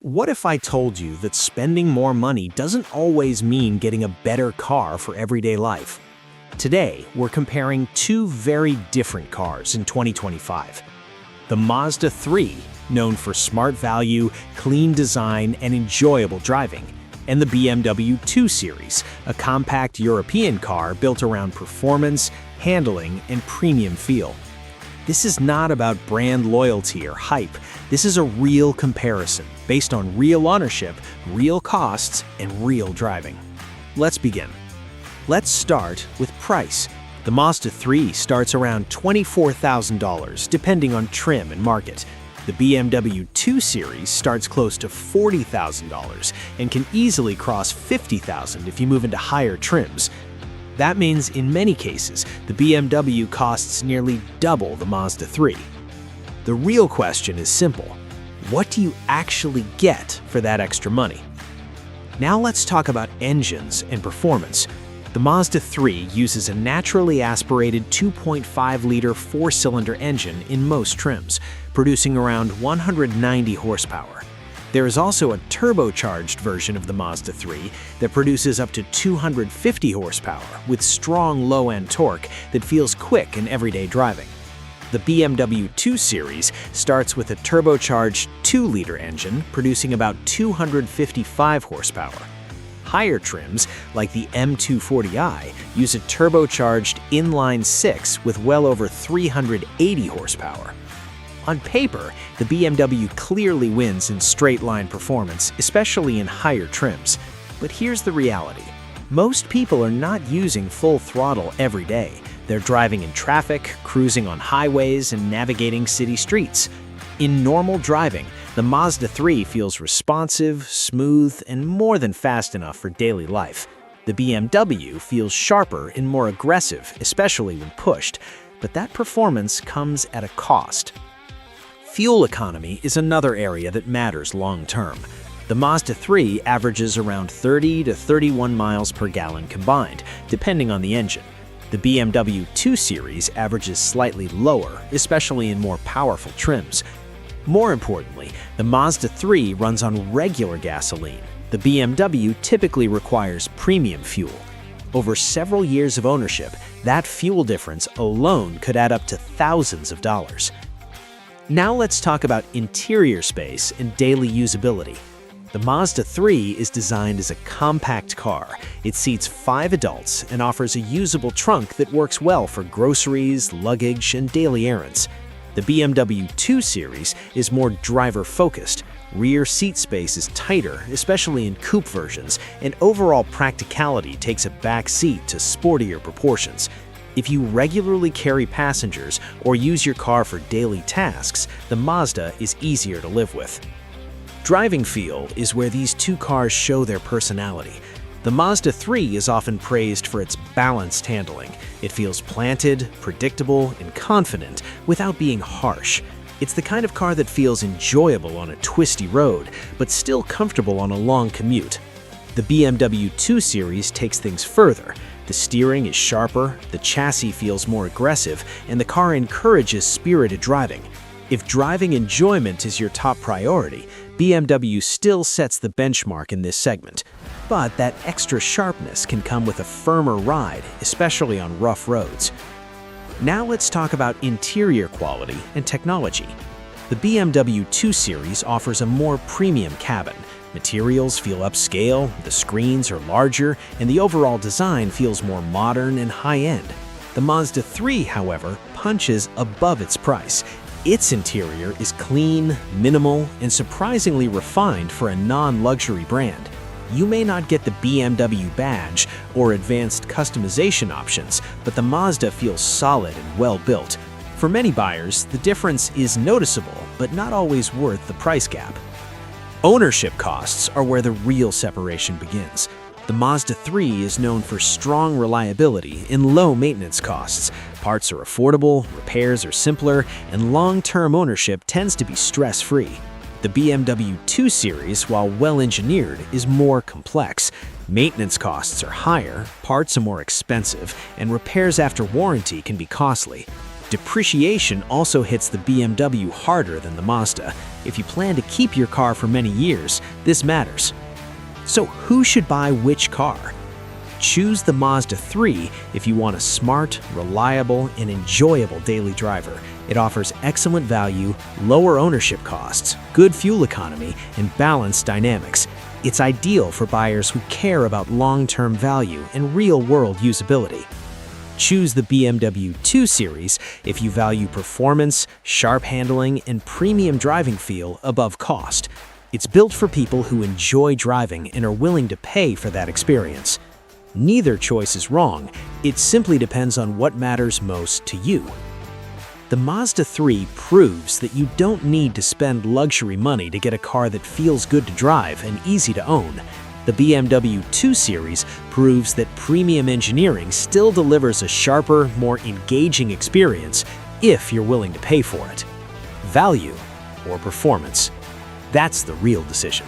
What if I told you that spending more money doesn't always mean getting a better car for everyday life? Today, we're comparing two very different cars in 2025. The Mazda 3, known for smart value, clean design, and enjoyable driving, and the BMW 2 Series, a compact European car built around performance, handling, and premium feel. This is not about brand loyalty or hype. This is a real comparison based on real ownership, real costs, and real driving. Let's begin. Let's start with price. The Mazda 3 starts around $24,000 depending on trim and market. The BMW 2 Series starts close to $40,000 and can easily cross $50,000 if you move into higher trims. That means in many cases, the BMW costs nearly double the Mazda 3. The real question is simple. What do you actually get for that extra money? Now let's talk about engines and performance. The Mazda 3 uses a naturally aspirated 2.5-liter four-cylinder engine in most trims, producing around 190 horsepower. There is also a turbocharged version of the Mazda 3 that produces up to 250 horsepower with strong low-end torque that feels quick in everyday driving. The BMW 2 Series starts with a turbocharged 2-liter engine producing about 255 horsepower. Higher trims, like the M240i, use a turbocharged inline-6 with well over 380 horsepower. On paper, the BMW clearly wins in straight-line performance, especially in higher trims. But here's the reality. Most people are not using full throttle every day. They're driving in traffic, cruising on highways, and navigating city streets. In normal driving, the Mazda 3 feels responsive, smooth, and more than fast enough for daily life. The BMW feels sharper and more aggressive, especially when pushed, but that performance comes at a cost. Fuel economy is another area that matters long-term. The Mazda 3 averages around 30 to 31 miles per gallon combined, depending on the engine. The BMW 2 Series averages slightly lower, especially in more powerful trims. More importantly, the Mazda 3 runs on regular gasoline. The BMW typically requires premium fuel. Over several years of ownership, that fuel difference alone could add up to thousands of dollars. Now let's talk about interior space and daily usability. The Mazda 3 is designed as a compact car. It seats 5 adults and offers a usable trunk that works well for groceries, luggage, and daily errands. The BMW 2 Series is more driver-focused. Rear seat space is tighter, especially in coupe versions, and overall practicality takes a back seat to sportier proportions. If you regularly carry passengers or use your car for daily tasks, the Mazda is easier to live with. Driving feel is where these two cars show their personality. The Mazda 3 is often praised for its balanced handling. It feels planted, predictable, and confident without being harsh. It's the kind of car that feels enjoyable on a twisty road, but still comfortable on a long commute. The BMW 2 Series takes things further. The steering is sharper, the chassis feels more aggressive, and the car encourages spirited driving. If driving enjoyment is your top priority, BMW still sets the benchmark in this segment. But that extra sharpness can come with a firmer ride, especially on rough roads. Now let's talk about interior quality and technology. The BMW 2 Series offers a more premium cabin. Materials feel upscale, the screens are larger, and the overall design feels more modern and high-end. The Mazda 3, however, punches above its price. Its interior is clean, minimal, and surprisingly refined for a non-luxury brand. You may not get the BMW badge or advanced customization options, but the Mazda feels solid and well-built. For many buyers, the difference is noticeable, but not always worth the price gap. Ownership costs are where the real separation begins. The Mazda 3 is known for strong reliability and low maintenance costs. Parts are affordable, repairs are simpler, and long-term ownership tends to be stress-free. The BMW 2 Series, while well-engineered, is more complex. Maintenance costs are higher, parts are more expensive, and repairs after warranty can be costly. Depreciation also hits the BMW harder than the Mazda. If you plan to keep your car for many years, this matters. So who should buy which car? Choose the Mazda3 if you want a smart, reliable, and enjoyable daily driver. It offers excellent value, lower ownership costs, good fuel economy, and balanced dynamics. It's ideal for buyers who care about long-term value and real-world usability. Choose the BMW 2 Series if you value performance, sharp handling, and premium driving feel above cost. It's built for people who enjoy driving and are willing to pay for that experience. Neither choice is wrong, it simply depends on what matters most to you. The Mazda 3 proves that you don't need to spend luxury money to get a car that feels good to drive and easy to own. The BMW 2 Series proves that premium engineering still delivers a sharper, more engaging experience if you're willing to pay for it. Value or performance? That's the real decision.